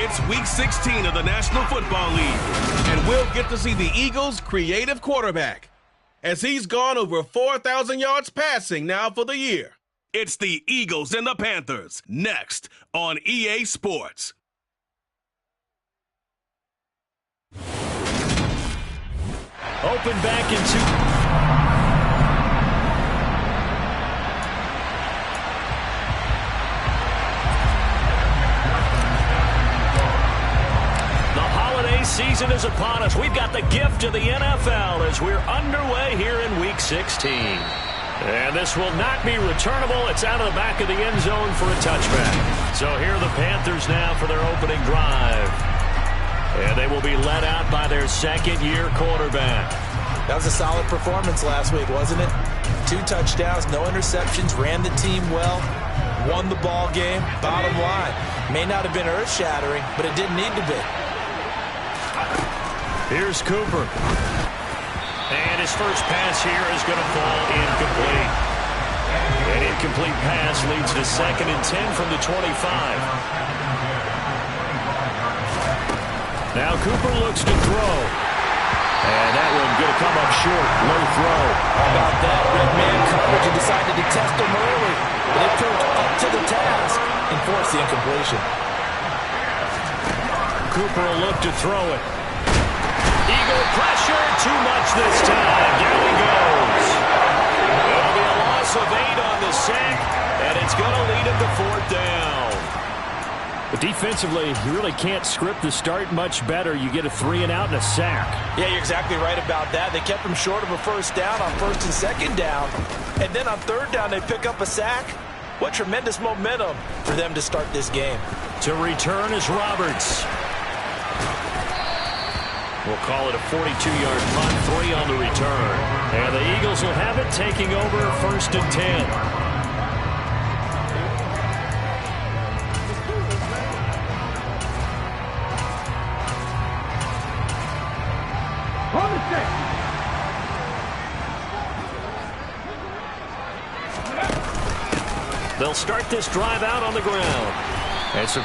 It's Week 16 of the National Football League, and we'll get to see the Eagles' creative quarterback, as he's gone over 4,000 yards passing now for the year. It's the Eagles and the Panthers, next on EA Sports. Open back into... season is upon us. We've got the gift of the NFL as we're underway here in Week 16. And this will not be returnable. It's out of the back of the end zone for a touchback. So here are the Panthers now for their opening drive. And they will be led out by their second-year quarterback. That was a solid performance last week, wasn't it? 2 touchdowns, no interceptions, ran the team well, won the ball game. Bottom line, may not have been earth-shattering, but it didn't need to be. Here's Cooper. And his first pass here is going to fall incomplete. An incomplete pass leads to 2nd and 10 from the 25. Now Cooper looks to throw. And that one going to come up short. Low throw. How about that? Red man coverage and decided to test him early. But it proved up to the task and forced the incompletion. Cooper will look to throw it. Eagle pressure, too much this time. Down he goes. It'll be a loss of 8 on the sack, and it's going to lead him to 4th down. But defensively, you really can't script the start much better. You get a 3 and out and a sack. Yeah, you're exactly right about that. They kept him short of a 1st down on 1st and 2nd down. And then on 3rd down, they pick up a sack. What tremendous momentum for them to start this game. To return is Roberts. We'll call it a 42-yard punt, 3 on the return. And the Eagles will have it, taking over 1st and 10. They'll start this drive out on the ground. And so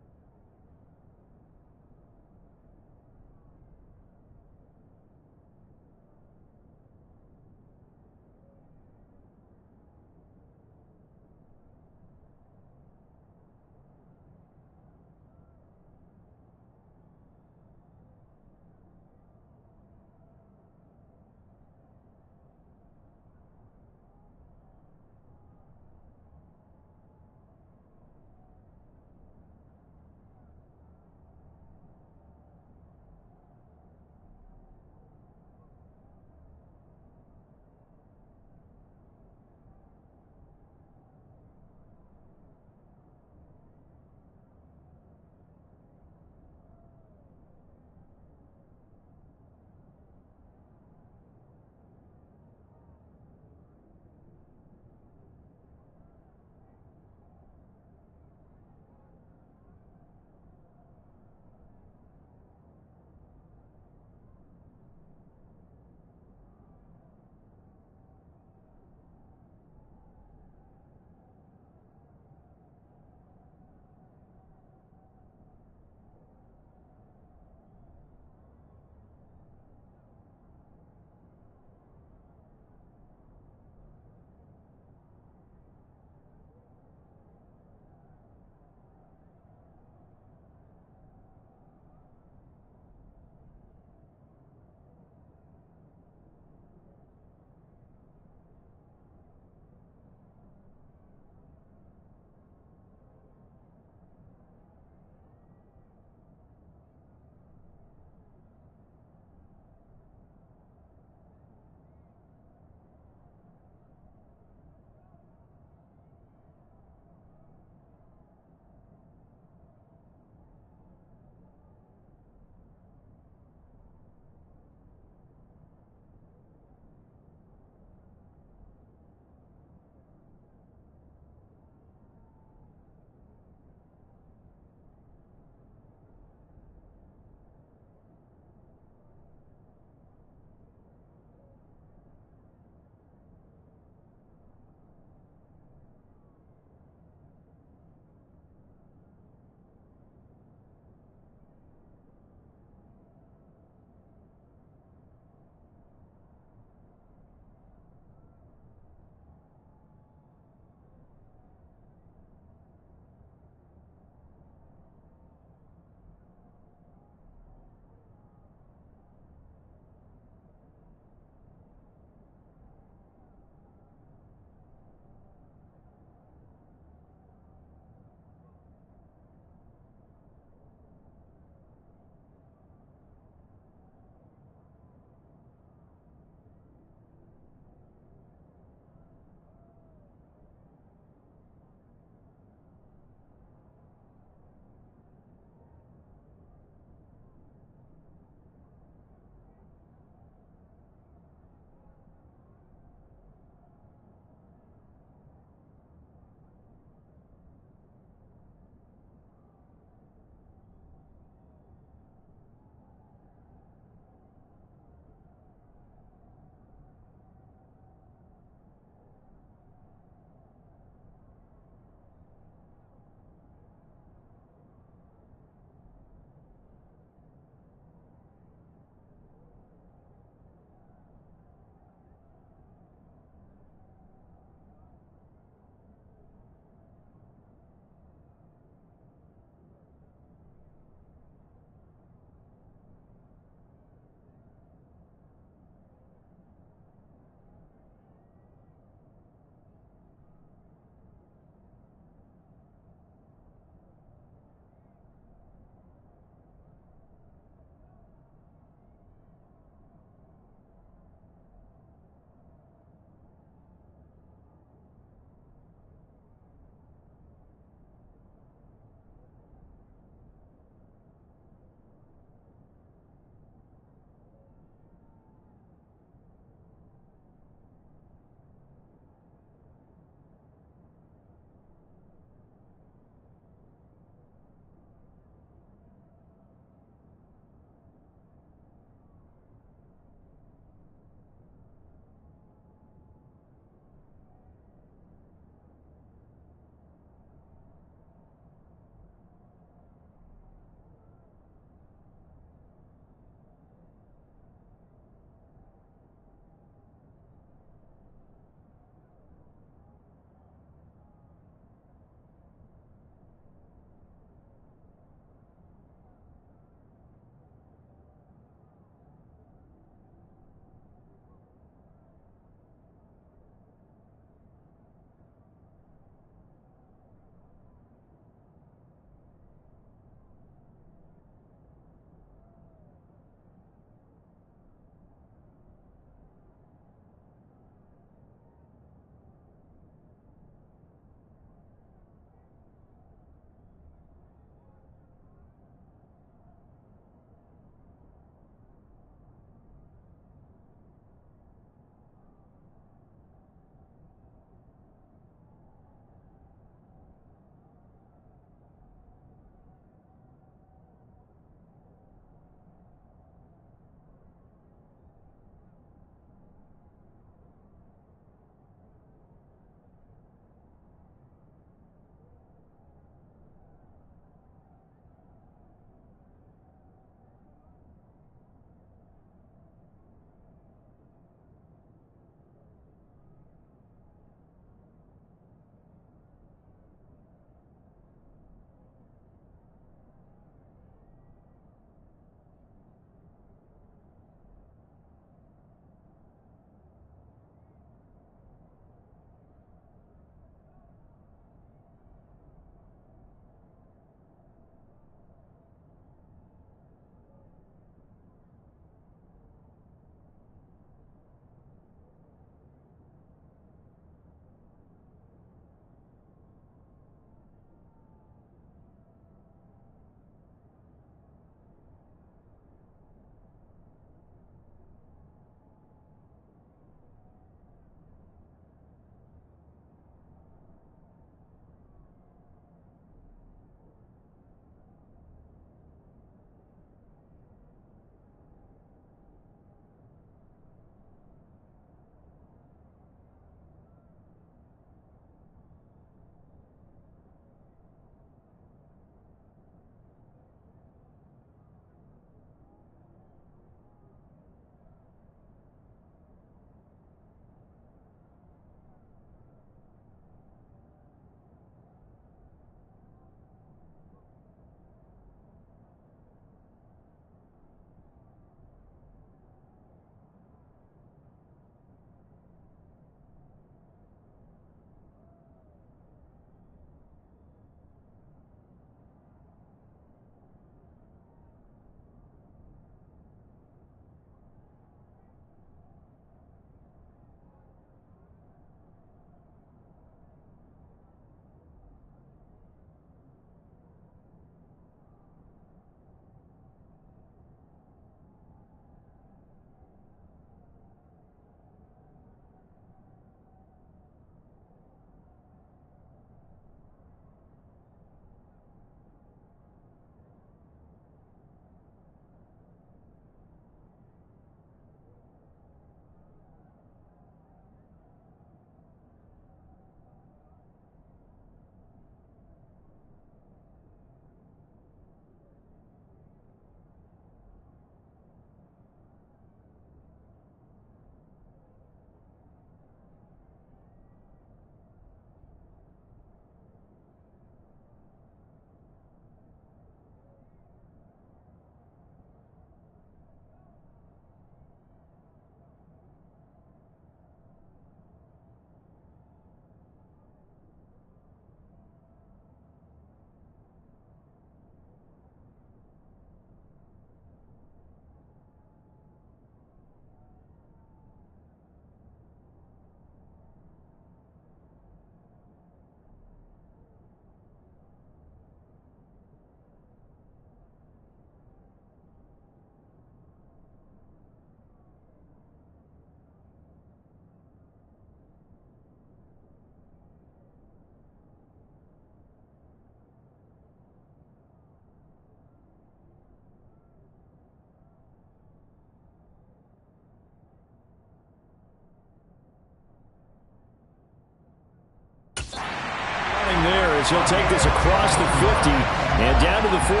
he'll take this across the 50 and down to the 44.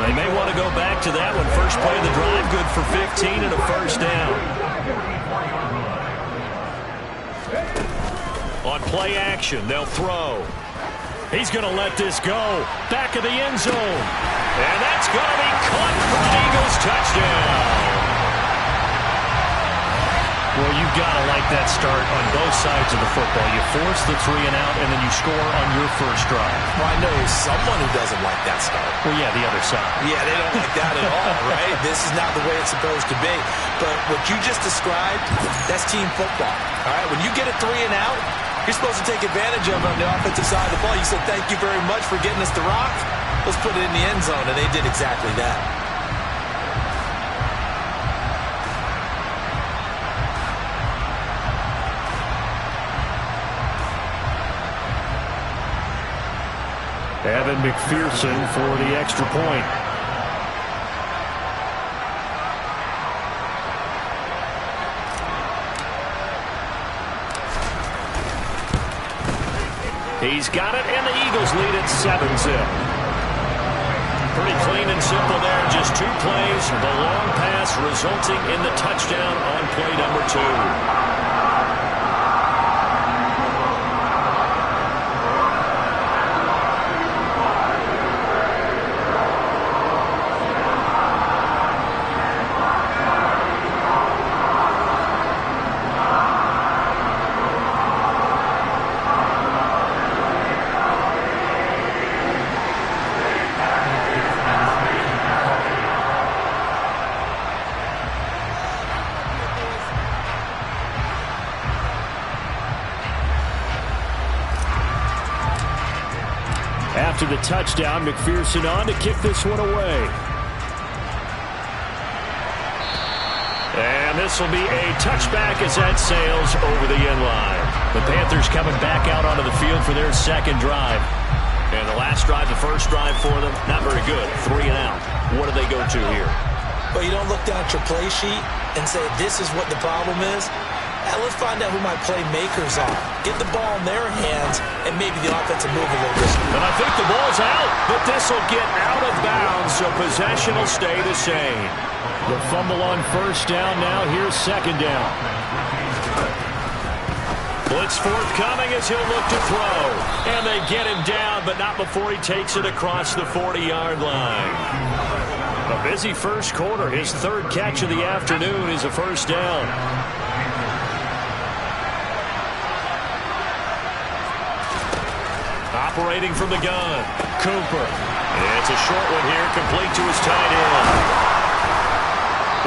They may want to go back to that one. First play of the drive, good for 15 and a first down. On play action, they'll throw. He's going to let this go. Back of the end zone. And that's going to be caught for an Eagles touchdown. Well, you've got to like that start on both sides of the football. You force the 3 and out, and then you score on your first drive. Well, I know someone who doesn't like that start. Well, yeah, the other side. Yeah, they don't like that at all, right? This is not the way it's supposed to be. But what you just described, that's team football. All right, when you get a 3 and out, you're supposed to take advantage of it on the offensive side of the ball. You said, thank you very much for getting us the rock. Let's put it in the end zone, and they did exactly that. Evan McPherson for the extra point. He's got it, and the Eagles lead at 7-zip. Pretty clean and simple there. Just 2 plays. The long pass resulting in the touchdown on play number 2. After the touchdown, McPherson on to kick this one away. And this will be a touchback as that sails over the end line. The Panthers coming back out onto the field for their second drive. And the last drive, the first drive for them, not very good. 3 and out. What do they go to here? Well, you don't look down at your play sheet and say, this is what the problem is. Let's find out who my playmakers are. Get the ball in their hands, and maybe the offense will move a little bit. And I think the ball's out, but this will get out of bounds, so possession will stay the same. The fumble on first down now. Here's second down. Blitz forthcoming as he'll look to throw. And they get him down, but not before he takes it across the 40-yard line. A busy first quarter. His third catch of the afternoon is a first down. Operating from the gun, Cooper. It's a short one here, complete to his tight end.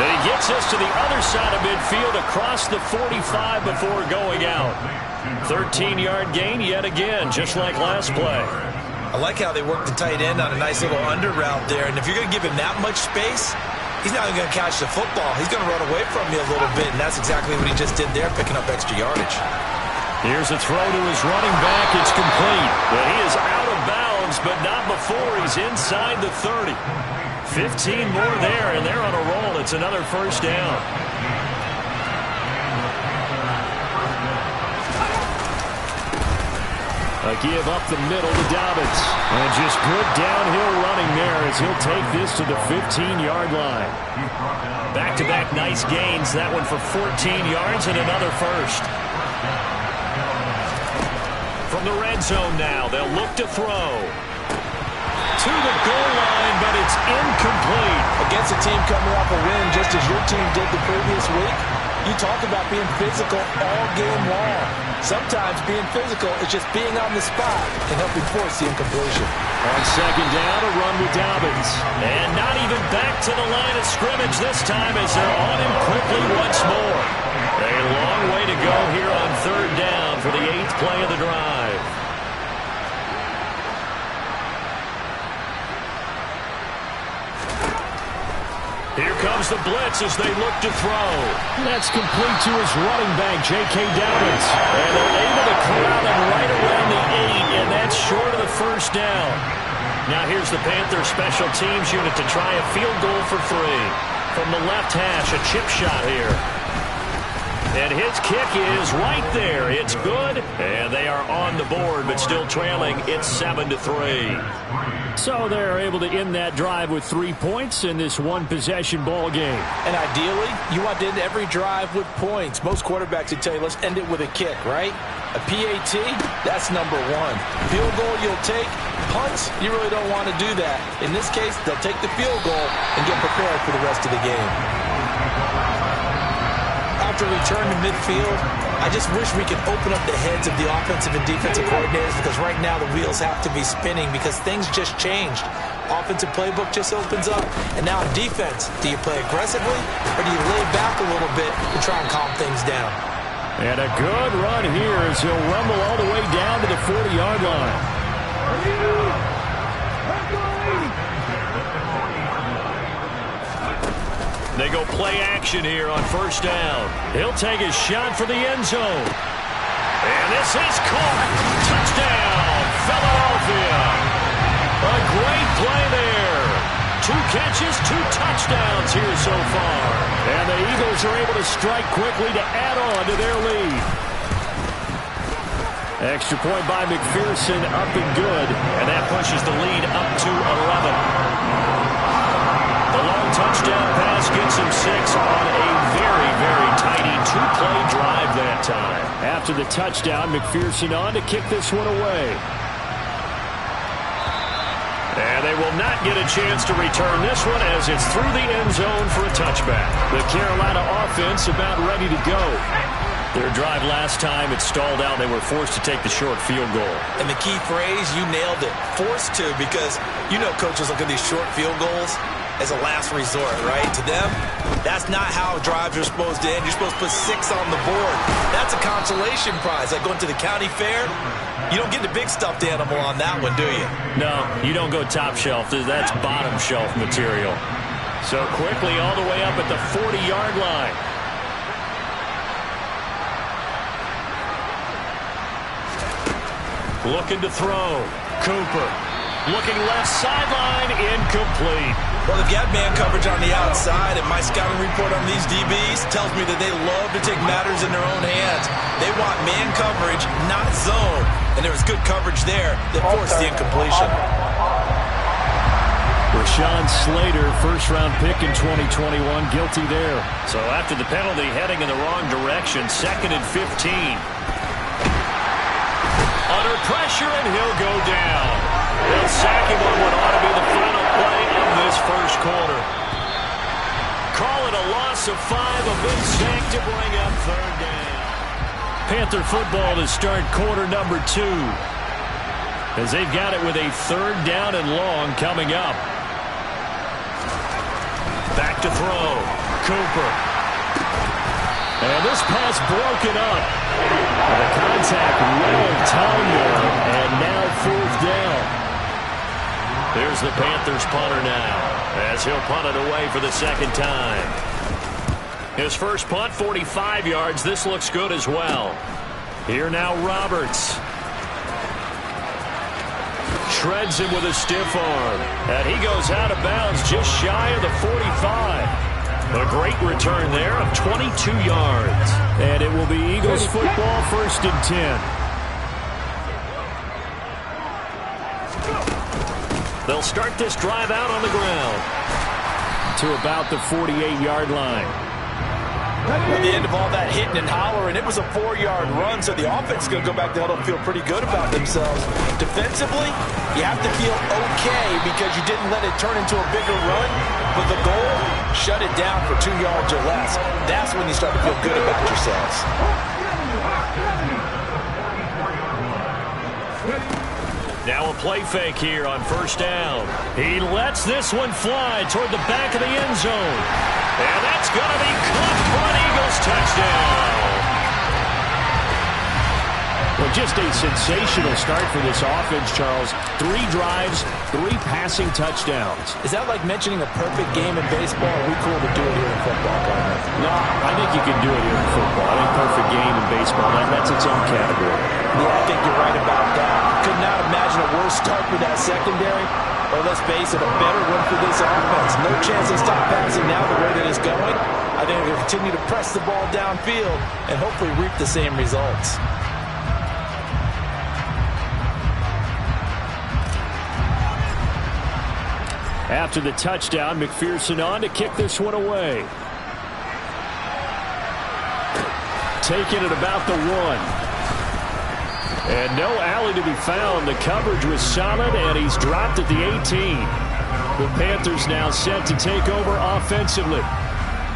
And he gets us to the other side of midfield across the 45 before going out. 13-yard gain yet again, just like last play. I like how they work the tight end on a nice little under route there. And if you're going to give him that much space, he's not even going to catch the football. He's going to run away from you a little bit, and that's exactly what he just did there, picking up extra yardage. Here's a throw to his running back. It's complete. But he is out of bounds, but not before he's inside the 30. 15 more there, and they're on a roll. It's another first down. A give up the middle to Dobbins. And just good downhill running there as he'll take this to the 15-yard line. Back-to-back nice gains. That one for 14 yards and another first. From the red zone now, they'll look to throw. To the goal line, but it's incomplete. Against a team coming off a win, just as your team did the previous week, you talk about being physical all game long. Sometimes being physical is just being on the spot and helping force the incompletion. On second down, a run with Dobbins. And not even back to the line of scrimmage this time as they're on him quickly once more. A long way to go here on third down for the 8th play of the drive. Here comes the blitz as they look to throw. That's complete to his running back, J.K. Dobbins. And they're able to corral him right around the 8, and that's short of the first down. Now here's the Panthers special teams unit to try a field goal for 3. From the left hash, a chip shot here. And his kick is right there. It's good, and they are on the board, but still trailing. It's 7-3. So they're able to end that drive with 3 points in this one-possession ball game. And ideally, you want to end every drive with points. Most quarterbacks would tell you, let's end it with a kick, right? A PAT, that's number one. Field goal you'll take. Punts, you really don't want to do that. In this case, they'll take the field goal and get prepared for the rest of the game. After return to midfield, I just wish we could open up the heads of the offensive and defensive coordinators, because right now the wheels have to be spinning because things just changed. Offensive playbook just opens up. And now in defense, do you play aggressively or do you lay back a little bit to try and calm things down? And a good run here as he'll rumble all the way down to the 40-yard line. They go play action here on first down. He'll take his shot for the end zone. And this is caught. Touchdown, Philadelphia. A great play there. 2 catches, 2 touchdowns here so far. And the Eagles are able to strike quickly to add on to their lead. Extra point by McPherson, up and good. And that pushes the lead up to 11. The long touchdown pass gets him 6 on a very, very tiny 2-play drive that time. After the touchdown, McPherson on to kick this one away. And they will not get a chance to return this one as it's through the end zone for a touchback. The Carolina offense about ready to go. Their drive last time, it stalled out. They were forced to take the short field goal. And the key phrase, you nailed it. Forced to, because you know coaches look at these short field goals as a last resort, right? To them, that's not how drives are supposed to end. You're supposed to put 6 on the board. That's a consolation prize. Like going to the county fair, you don't get the big stuffed animal on that one, do you? No, you don't go top shelf. That's bottom shelf material. So quickly all the way up at the 40-yard line. Looking to throw. Cooper. Looking left sideline, incomplete. Well, they've got man coverage on the outside, and my scouting report on these DBs tells me that they love to take matters in their own hands. They want man coverage, not zone. And there was good coverage there that forced the incompletion. Rashawn Slater, first-round pick in 2021, guilty there. So after the penalty, heading in the wrong direction, 2nd and 15. Under pressure, and he'll go down. They'll sack him on what ought to be the final play of this first quarter. Call it a loss of 5, a big sack to bring up 3rd down. Panther football to start quarter number 2. As they've got it with a 3rd down and long coming up. Back to throw. Cooper. And this pass broken up. The contact well timed there, and now 4th down. There's the Panthers punter now, as he'll punt it away for the 2nd time. His first punt, 45 yards. This looks good as well. Here now Roberts. Shreds him with a stiff arm. And he goes out of bounds just shy of the 45. A great return there of 22 yards. And it will be Eagles football, 1st and 10. They'll start this drive out on the ground to about the 48-yard line. At the end of all that hitting and hollering, it was a 4-yard run, so the offense is going to go back there and feel pretty good about themselves. Defensively, you have to feel okay because you didn't let it turn into a bigger run, but the goal, shut it down for 2 yards or less. That's when you start to feel good about yourselves. Now a play fake here on first down. He lets this one fly toward the back of the end zone. And that's going to be caught for an Eagles touchdown. Well, just a sensational start for this offense, Charles. 3 drives, 3 passing touchdowns. Is that like mentioning a perfect game in baseball? Or are we cool to do it here in football? No, I think you can do it here in football. I think perfect game in baseball, that's its own category. Yeah, I think you're right about that. Could not imagine a worse start for that secondary. But let's face it, a better one for this offense. No chance to stop passing now the way that it's going. I think they're continue to press the ball downfield and hopefully reap the same results. After the touchdown, McPherson on to kick this one away. Taking it about the 1. And no alley to be found. The coverage was solid, and he's dropped at the 18. The Panthers now set to take over offensively.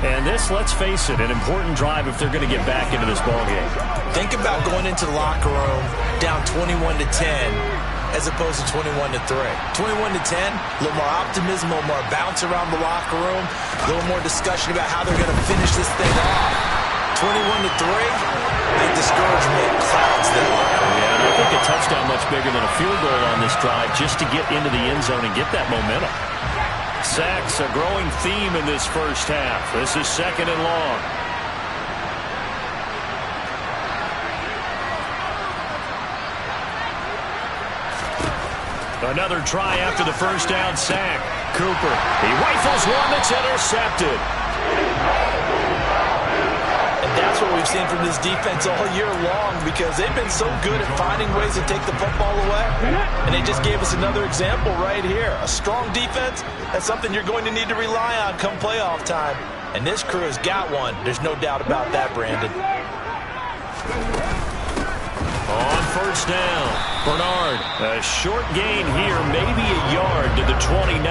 And this, let's face it, an important drive if they're going to get back into this ballgame. Think about going into the locker room down 21-10 as opposed to 21-3. 21-10, a little more optimism, a little more bounce around the locker room, a little more discussion about how they're going to finish this thing off. 21-3, I think discouragement clouds that locker room. Yeah, and I think a touchdown much bigger than a field goal on this drive just to get into the end zone and get that momentum. Sacks, a growing theme in this first half. This is 2nd and long. Another try after the first down sack. Cooper, he rifles one that's intercepted. And that's what we've seen from this defense all year long, because they've been so good at finding ways to take the football away. And they just gave us another example right here. A strong defense, that's something you're going to need to rely on come playoff time. And this crew has got one. There's no doubt about that, Brandon. On first down, Bernard. A short gain here, maybe a yard to the 29.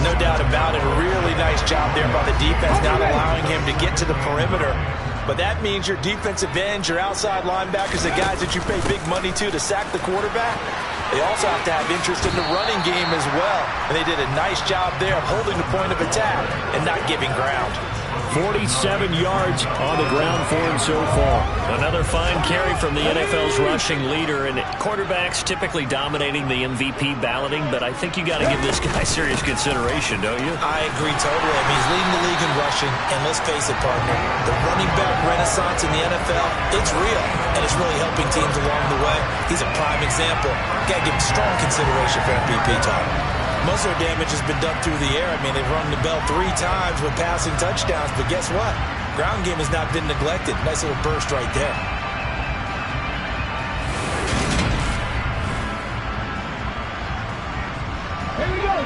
No doubt about it. A really nice job there by the defense, not allowing him to get to the perimeter. But that means your defensive ends, your outside linebackers, the guys that you pay big money to sack the quarterback, they also have to have interest in the running game as well. And they did a nice job there of holding the point of attack and not giving ground. 47 yards on the ground for him so far. Another fine carry from the NFL's rushing leader, and quarterbacks typically dominating the MVP balloting, but I think you got to give this guy serious consideration, don't you? I agree totally. I mean, he's leading the league in rushing, and let's face it, partner, the running back renaissance in the NFL, it's real, and it's really helping teams along the way. He's a prime example. Got to give him strong consideration for MVP talk. Most of their damage has been done through the air. I mean, they've rung the bell 3 times with passing touchdowns, but guess what? Ground game has not been neglected. Nice little burst right there.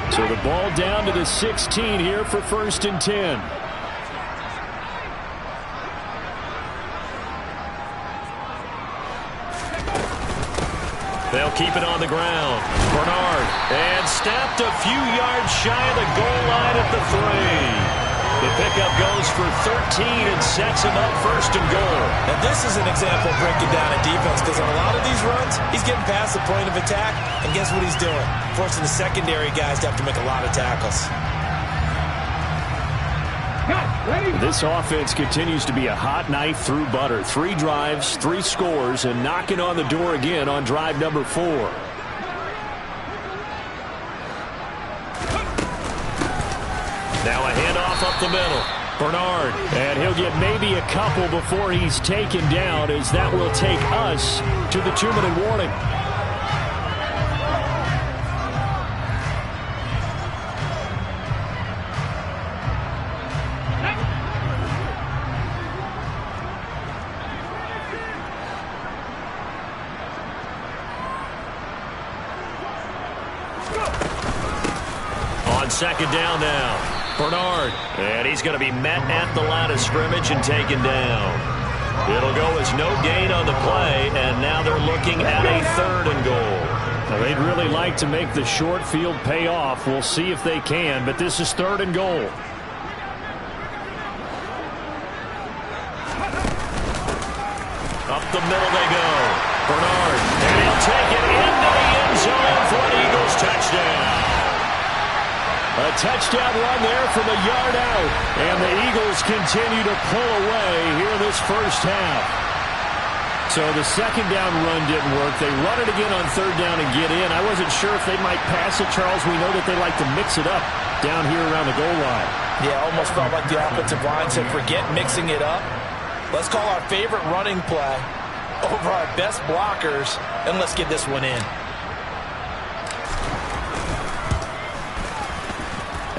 So the ball down to the 16 here for 1st and 10. They'll keep it on the ground. Bernard, and snapped a few yards shy of the goal line at the 3. The pickup goes for 13 and sets him up 1st and goal. And this is an example of breaking down a defense, because on a lot of these runs, he's getting past the point of attack, and guess what he's doing? Forcing the secondary guys to have to make a lot of tackles. This offense continues to be a hot knife through butter. 3 drives, 3 scores, and knocking on the door again on drive number 4. Now a handoff up the middle. Bernard, and he'll get maybe a couple before he's taken down, as that will take us to the 2-minute warning. On 2nd down now, Bernard, and he's going to be met at the line of scrimmage and taken down. It'll go as no gain on the play, and now they're looking at a 3rd and goal. Now, they'd really like to make the short field pay off. We'll see if they can, but this is 3rd and goal. Up the middle they go. Bernard, and he'll take it into the end zone for an Eagles touchdown. A touchdown run there from a yard out, and the Eagles continue to pull away here in this first half. So the 2nd down run didn't work. They run it again on 3rd down and get in. I wasn't sure if they might pass it, Charles. We know that they like to mix it up down here around the goal line. Yeah, almost felt like the offensive line said, forget mixing it up. Let's call our favorite running play over our best blockers, and let's get this one in.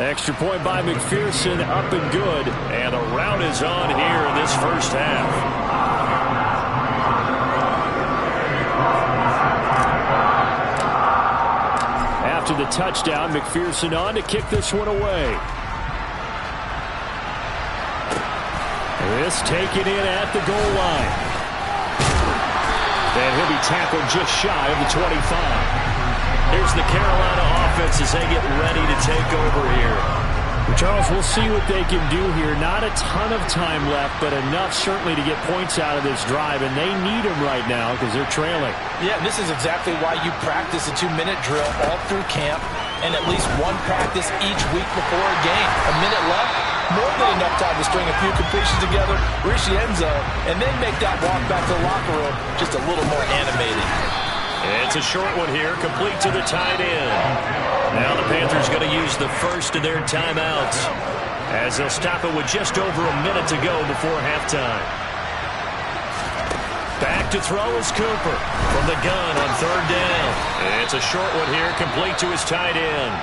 Extra point by McPherson, up and good. And the rout is on here in this first half. After the touchdown, McPherson on to kick this one away. This taken in at the goal line. And he'll be tackled just shy of the 25. Here's the Carolina offense as they get ready to take over here. Charles, we'll see what they can do here. Not a ton of time left, but enough certainly to get points out of this drive, and they need them right now because they're trailing. Yeah, this is exactly why you practice a 2-minute drill all through camp and at least one practice each week before a game. A minute left, more than enough time to string a few completions together, reach the end zone, and then make that walk back to the locker room just a little more animated. It's a short one here, complete to the tight end. Now the Panthers going to use the first of their timeouts as they'll stop it with just over a minute to go before halftime. Back to throw is Cooper from the gun on third down. It's a short one here, complete to his tight end.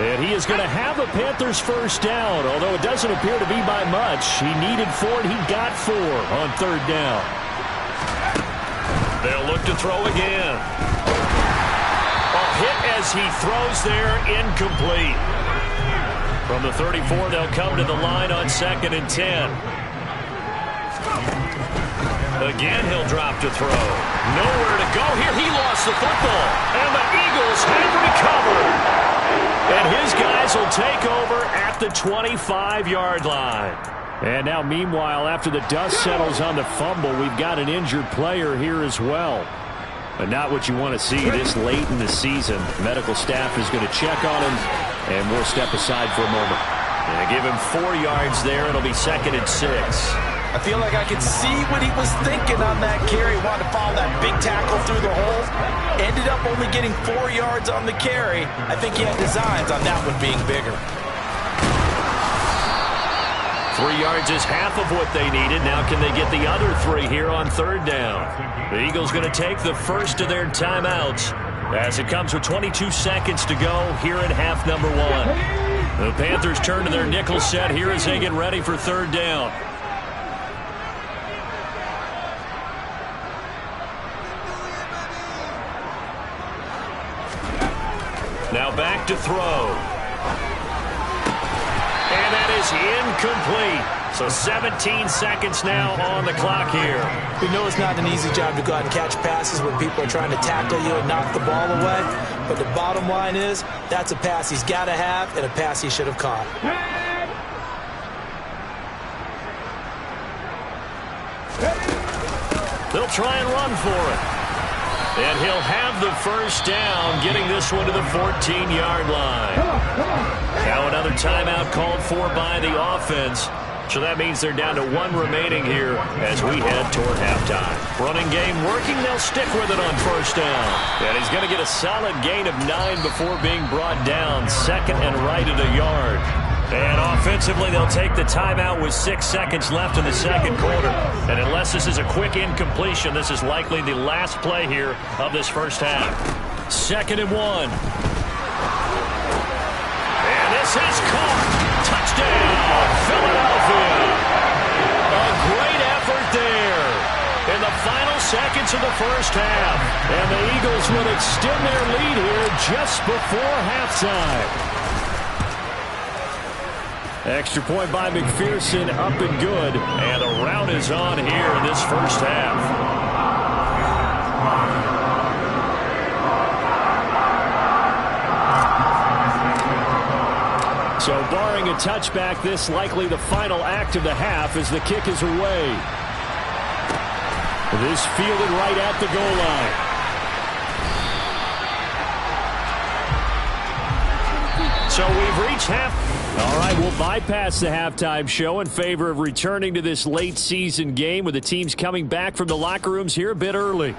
And he is going to have the Panthers first down, although it doesn't appear to be by much. He needed 4 and he got 4 on third down. They'll look to throw again. Hit as he throws there, incomplete. From the 34, they'll come to the line on 2nd and 10. Again, he'll drop to throw. Nowhere to go here. He lost the football, and the Eagles have recovered. And his guys will take over at the 25-yard line. And now, meanwhile, after the dust settles on the fumble, we've got an injured player here as well. But not what you want to see this late in the season. Medical staff is going to check on him, and we'll step aside for a moment. And give him 4 yards there. It'll be 2nd and 6. I feel like I can see what he was thinking on that carry. Wanted to follow that big tackle through the hole. Ended up only getting 4 yards on the carry. I think he had designs on that one being bigger. 3 yards is half of what they needed. Now can they get the other 3 here on third down? The Eagles going to take the first of their timeouts as it comes with 22 seconds to go here in half number 1. The Panthers turn to their nickel set here as they get ready for third down. Now back to throw. And that is incomplete. So 17 seconds now on the clock here. We know it's not an easy job to go out and catch passes when people are trying to tackle you and knock the ball away. But the bottom line is, that's a pass he's got to have and a pass he should have caught. They'll try and run for it. And he'll have the first down, getting this one to the 14-yard line. Now another timeout called for by the offense. So that means they're down to 1 remaining here as we head toward halftime. Running game working. They'll stick with it on first down. And he's going to get a solid gain of 9 before being brought down. 2nd and right at a yard. And offensively, they'll take the timeout with 6 seconds left in the second quarter. And unless this is a quick incompletion, this is likely the last play here of this first half. 2nd and 1. And this is caught. Touchdown, Philadelphia. A great effort there in the final seconds of the first half. And the Eagles will extend their lead here just before halftime. Extra point by McPherson, up and good. And the rout is on here in this first half. So barring a touchback, this likely the final act of the half as the kick is away. This fielded right at the goal line. So we've reached half. All right, we'll bypass the halftime show in favor of returning to this late season game with the teams coming back from the locker rooms here a bit early.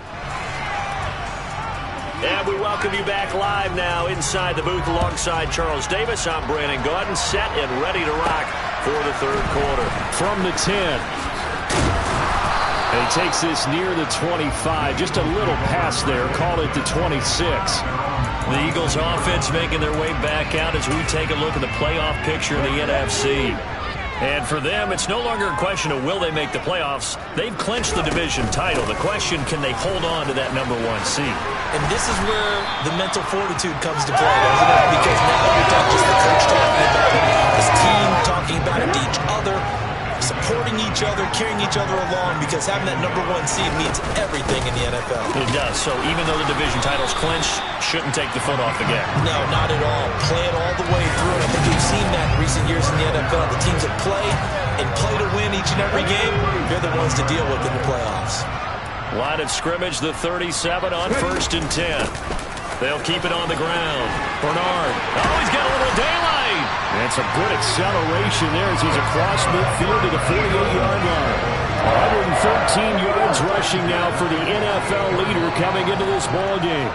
And we welcome you back live now inside the booth alongside Charles Davis. I'm Brandon Gaudin, set and ready to rock for the third quarter. From the 10. And he takes this near the 25. Just a little pass there. Call it the 26. The Eagles offense making their way back out as we take a look at the playoff picture in the NFC. And for them, it's no longer a question of will they make the playoffs. They've clinched the division title. The question, can they hold on to that #1 seed? And this is where the mental fortitude comes to play, doesn't it? Because now you're not just the coach talking about it, this team talking about it to each other, supporting each other, carrying each other along, because having that #1 seed means everything in the NFL. It does. So even though the division title's clinched, shouldn't take the foot off the gas. No, not at all. Play it all the way through. And I think we've seen that in recent years in the NFL. The teams that play and play to win each and every game, they're the ones to deal with in the playoffs. Line of scrimmage, the 37 on 1st and 10. They'll keep it on the ground. Bernard. Oh, he's got a little daylight. And some good acceleration there as he's across midfield to the 48-yard line. 113 yards rushing now for the NFL leader coming into this ball game.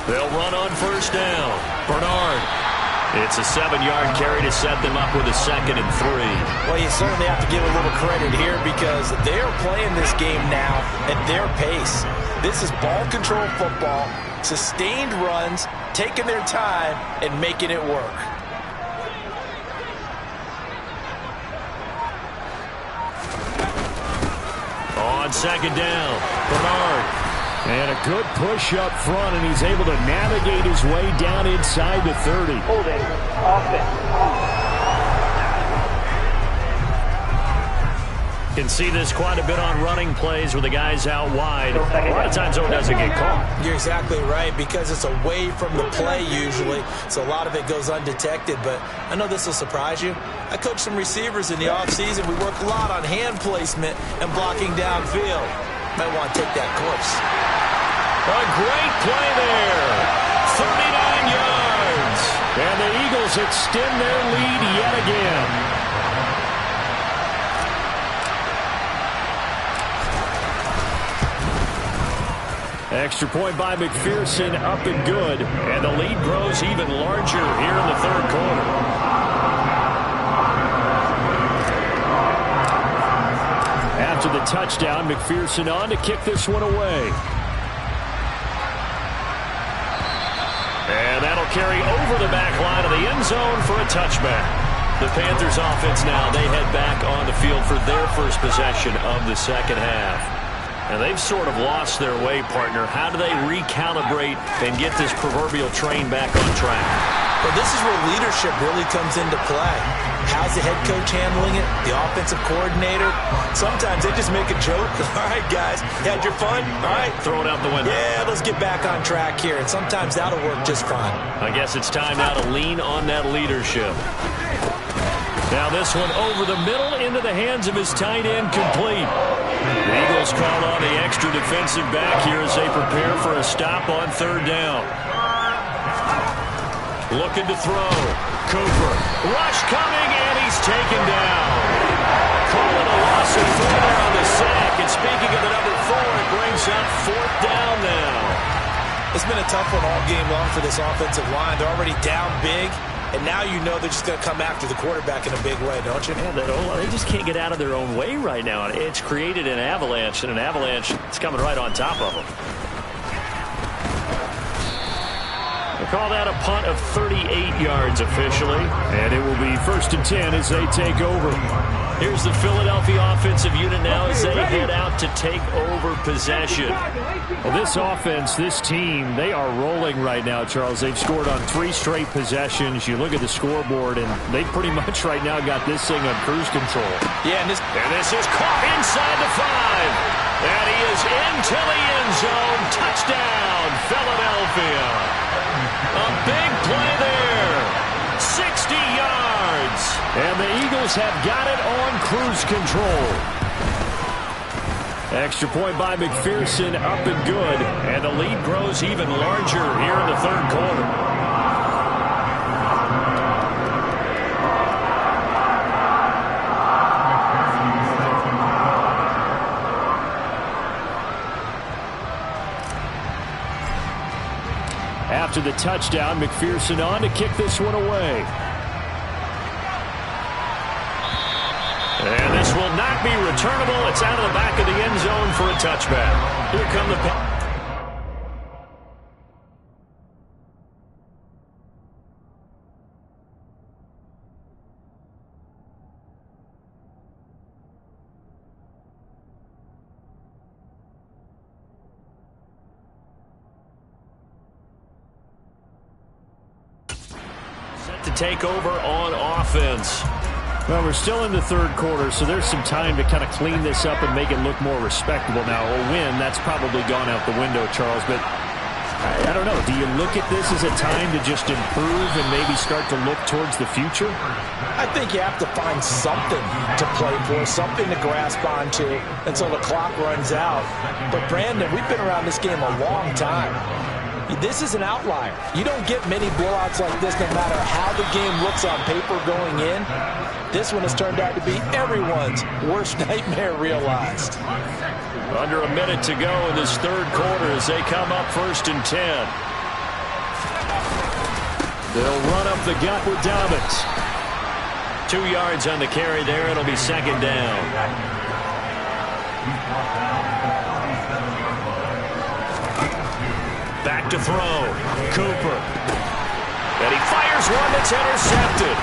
They'll run on 1st down. Bernard. It's a 7-yard carry to set them up with a 2nd and 3. Well, you certainly have to give a little credit here because they're playing this game now at their pace. This is ball control football, sustained runs, taking their time, and making it work. On 2nd down, Bernard. And a good push up front, and he's able to navigate his way down inside the 30. Holding offense. Can see this quite a bit on running plays with the guys out wide. A lot of times, though, it doesn't get caught. You're exactly right, because it's away from the play usually, so a lot of it goes undetected. But I know this will surprise you. I coach some receivers in the offseason. We work a lot on hand placement and blocking downfield. Might want to take that course. A great play there. 39 yards. And the Eagles extend their lead yet again. Extra point by McPherson, up and good. And the lead grows even larger here in the 3rd quarter. After the touchdown, McPherson on to kick this one away. And that'll carry over the back line of the end zone for a touchback. The Panthers offense now, they head back on the field for their first possession of the 2nd half. And they've sort of lost their way, partner. How do they recalibrate and get this proverbial train back on track? Well, this is where leadership really comes into play. How's the head coach handling it? The offensive coordinator? Sometimes they just make a joke. All right, guys, you had your fun? All right. Throw it out the window. Yeah, let's get back on track here. And sometimes that'll work just fine. I guess it's time now to lean on that leadership. Now this one over the middle into the hands of his tight end, complete. The Eagles call on the extra defensive back here as they prepare for a stop on 3rd down. Looking to throw. Cooper. Rush coming, and he's taken down. Calling a loss of 4 there on the sack. And speaking of the number 4, it brings up 4th down now. It's been a tough one all game long for this offensive line. They're already down big. And now you know they're just going to come after the quarterback in a big way, don't you? Yeah, they just can't get out of their own way right now. It's created an avalanche, and an avalanche is coming right on top of them. They call that a punt of 38 yards officially. And it will be 1st and 10 as they take over. Here's the Philadelphia offensive unit now as they head out to take over possession. Well, this offense, this team, they are rolling right now, Charles. They've scored on 3 straight possessions. You look at the scoreboard, and they pretty much right now got this thing on cruise control. Yeah, and this is caught inside the 5. And he is into the end zone. Touchdown, Philadelphia. A big play there. 60 yards. And the Eagles have got it on cruise control. Extra point by McPherson, up and good. And the lead grows even larger here in the 3rd quarter. After the touchdown, McPherson on to kick this one away. And this will not be returnable. It's out of the back of the end zone for a touchback. Here come the... to take over on offense. Well, we're still in the third quarter, so there's some time to kind of clean this up and make it look more respectable. Now, a win, that's probably gone out the window, Charles, but I don't know. Do you look at this as a time to just improve and maybe start to look towards the future? I think you have to find something to play for, something to grasp onto until the clock runs out. But, Brandon, we've been around this game a long time. This is an outlier. You don't get many blowouts like this no matter how the game looks on paper going in. This one has turned out to be everyone's worst nightmare realized. Under a minute to go in this third quarter as they come up 1st and 10. They'll run up the gut with Dobbins. 2 yards on the carry there. It'll be 2nd down. Back to throw. Cooper. And he fires one that's intercepted.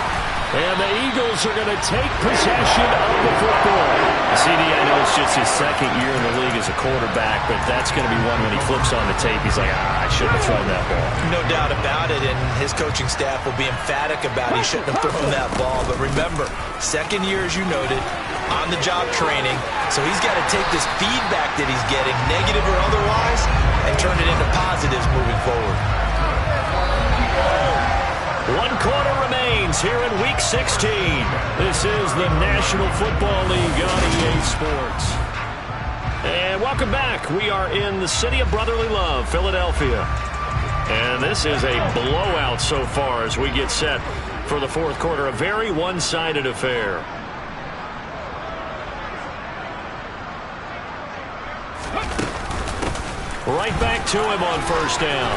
And the Eagles are going to take possession of the football. CD, I know it's just his 2nd year in the league as a quarterback, but that's going to be one when he flips on the tape. He's like, I shouldn't have thrown that ball. No doubt about it, and his coaching staff will be emphatic about he shouldn't have thrown that ball. But remember, 2nd year, as you noted, on-the-job training. So he's got to take this feedback that he's getting, negative or otherwise, and turn it into positives moving forward. 1 quarter remains here in Week 16. This is the National Football League on EA Sports. And welcome back. We are in the city of brotherly love, Philadelphia. And this is a blowout so far as we get set for the 4th quarter. A very one-sided affair. Right back to him on 1st down.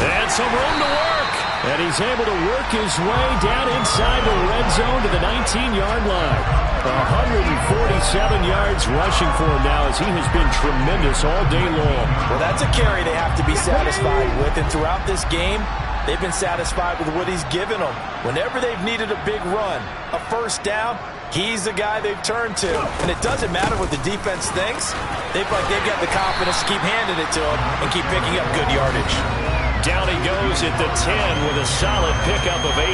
And some room to work. And he's able to work his way down inside the red zone to the 19-yard line. 147 yards rushing for him now as he has been tremendous all day long. Well, that's a carry they have to be satisfied with. And throughout this game, they've been satisfied with what he's given them. Whenever they've needed a big run, a 1st down, he's the guy they've turned to. And it doesn't matter what the defense thinks. They've got the confidence to keep handing it to him and keep picking up good yardage. Down he goes at the 10 with a solid pickup of 8.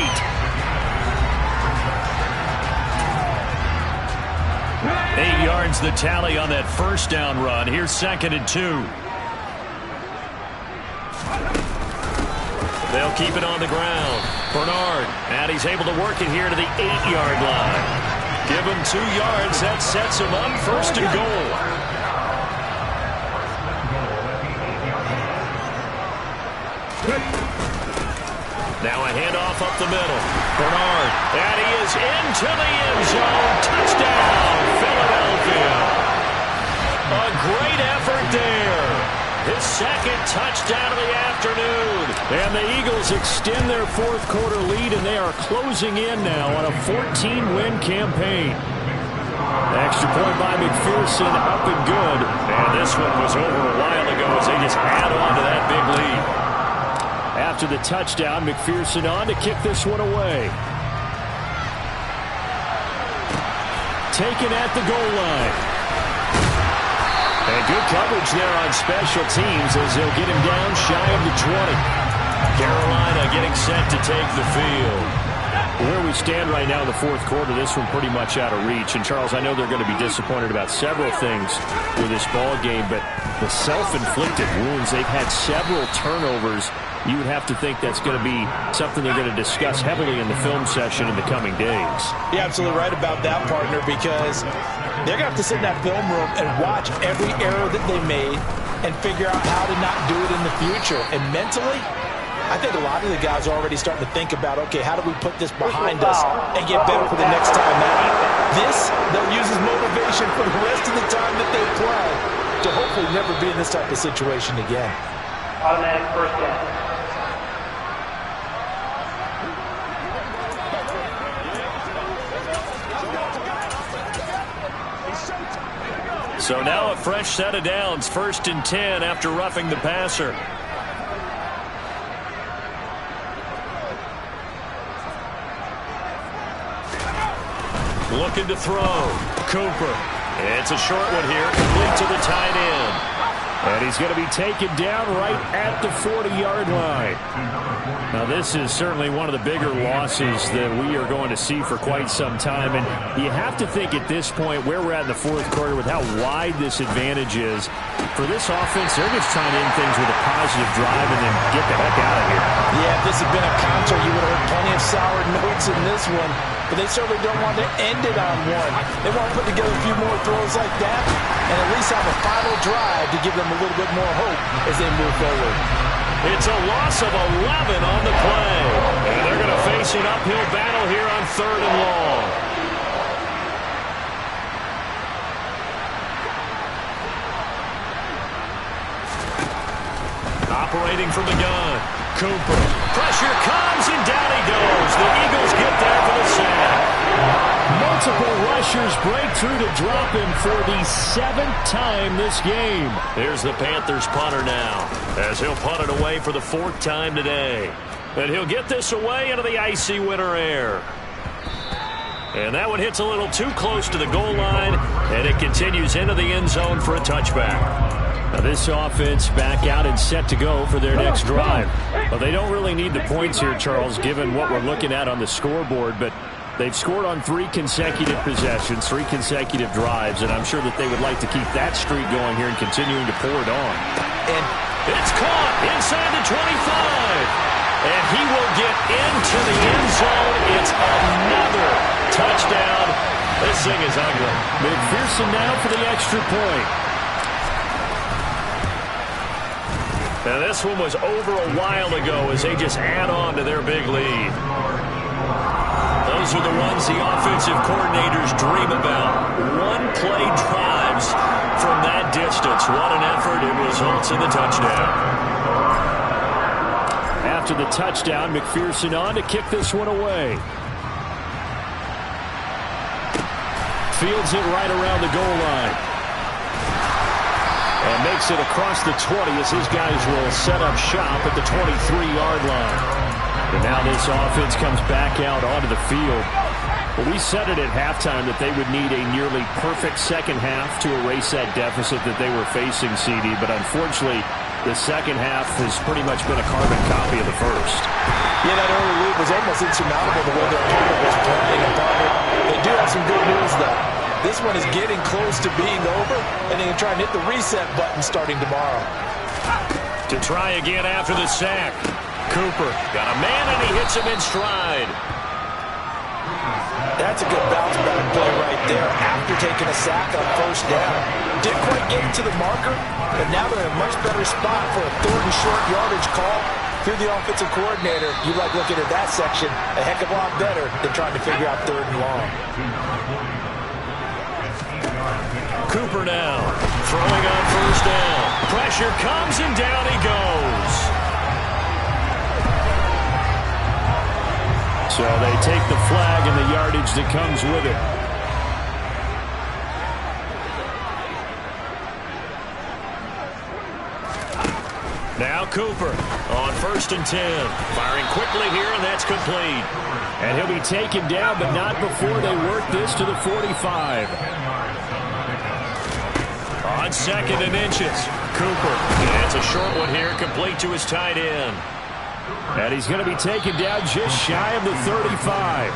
8 yards the tally on that 1st down run. Here's 2nd and 2. They'll keep it on the ground. Bernard, and he's able to work it here to the 8-yard line. Give him 2 yards. That sets him up 1st and goal. Now a handoff up the middle. Bernard, and he is into the end zone. Touchdown, Philadelphia. A great effort there. His 2nd touchdown of the afternoon. And the Eagles extend their 4th quarter lead, and they are closing in now on a 14-win campaign. Extra point by McPherson, up and good. And this one was over a while ago as they just add on to that big lead. After the touchdown, McPherson on to kick this one away. Taken at the goal line. And good coverage there on special teams as they'll get him down shy of the 20. Carolina getting set to take the field. Where we stand right now in the 4th quarter, this one pretty much out of reach. And, Charles, I know they're going to be disappointed about several things with this ball game, but the self-inflicted wounds, they've had several turnovers. You would have to think that's going to be something they're going to discuss heavily in the film session in the coming days. You're absolutely right about that, partner, because they're going to have to sit in that film room and watch every error that they made and figure out how to not do it in the future. And mentally, I think a lot of the guys are already starting to think about, okay, how do we put this behind us and get better for the next time out? This, they'll use as motivation for the rest of the time that they play to hopefully never be in this type of situation again. Automatic 1st down. So now a fresh set of downs, 1st and 10 after roughing the passer. Looking to throw. Cooper. It's a short one here, complete to the tight end. And he's going to be taken down right at the 40-yard line. Now, this is certainly one of the bigger losses that we are going to see for quite some time. And you have to think at this point where we're at in the 4th quarter with how wide this advantage is. For this offense, they're just trying to end things with a positive drive and then get the heck out of here. Yeah, if this had been a counter, you would have heard plenty of sour notes in this one. But they certainly don't want to end it on one. They want to put together a few more throws like that and at least have a final drive to give them a little bit more hope as they move forward. It's a loss of 11 on the play. And they're going to face an uphill battle here on 3rd and long. Operating from the gun. Cooper. Pressure comes and down he goes. The Eagles get there for the sack. Multiple rushers break through to drop him for the 7th time this game. Here's the Panthers punter now, as he'll punt it away for the 4th time today. And he'll get this away into the icy winter air. And that one hits a little too close to the goal line, and it continues into the end zone for a touchback. Now this offense back out and set to go for their next drive. Well, they don't really need the points here, Charles, given what we're looking at on the scoreboard, but they've scored on 3 consecutive possessions, 3 consecutive drives, and I'm sure that they would like to keep that streak going here and continuing to pour it on. And it's caught inside the 25. And he will get into the end zone. It's another touchdown. This thing is ugly. McPherson now for the extra point. Now this one was over a while ago as they just add on to their big lead. Those are the ones the offensive coordinators dream about. One-play drives from that distance. What an effort. It results in the touchdown. After the touchdown, McPherson on to kick this one away. Fields it right around the goal line. And makes it across the 20 as his guys will set up shop at the 23-yard line. And now this offense comes back out onto the field. Well, we said it at halftime that they would need a nearly perfect second half to erase that deficit that they were facing, CD. But unfortunately, the second half has pretty much been a carbon copy of the first. Yeah, that early lead was almost insurmountable the way their opponent was playing. They do have some good news, though. This one is getting close to being over, and they can try and hit the reset button starting tomorrow. To try again after the sack. Cooper got a man, and he hits him in stride. That's a good bounce back play right there after taking a sack on 1st down. Didn't quite get into the marker, but now they're in a much better spot for a 3rd and short yardage call through the offensive coordinator. You like looking at that section a heck of a lot better than trying to figure out 3rd and long. Cooper now throwing on 1st down. Pressure comes and down he goes. So they take the flag and the yardage that comes with it. Now Cooper on 1st and 10. Firing quickly here, and that's complete. And he'll be taken down, but not before they work this to the 45. On 2nd and inches, Cooper. And it's a short one here, complete to his tight end. And he's going to be taken down just shy of the 35.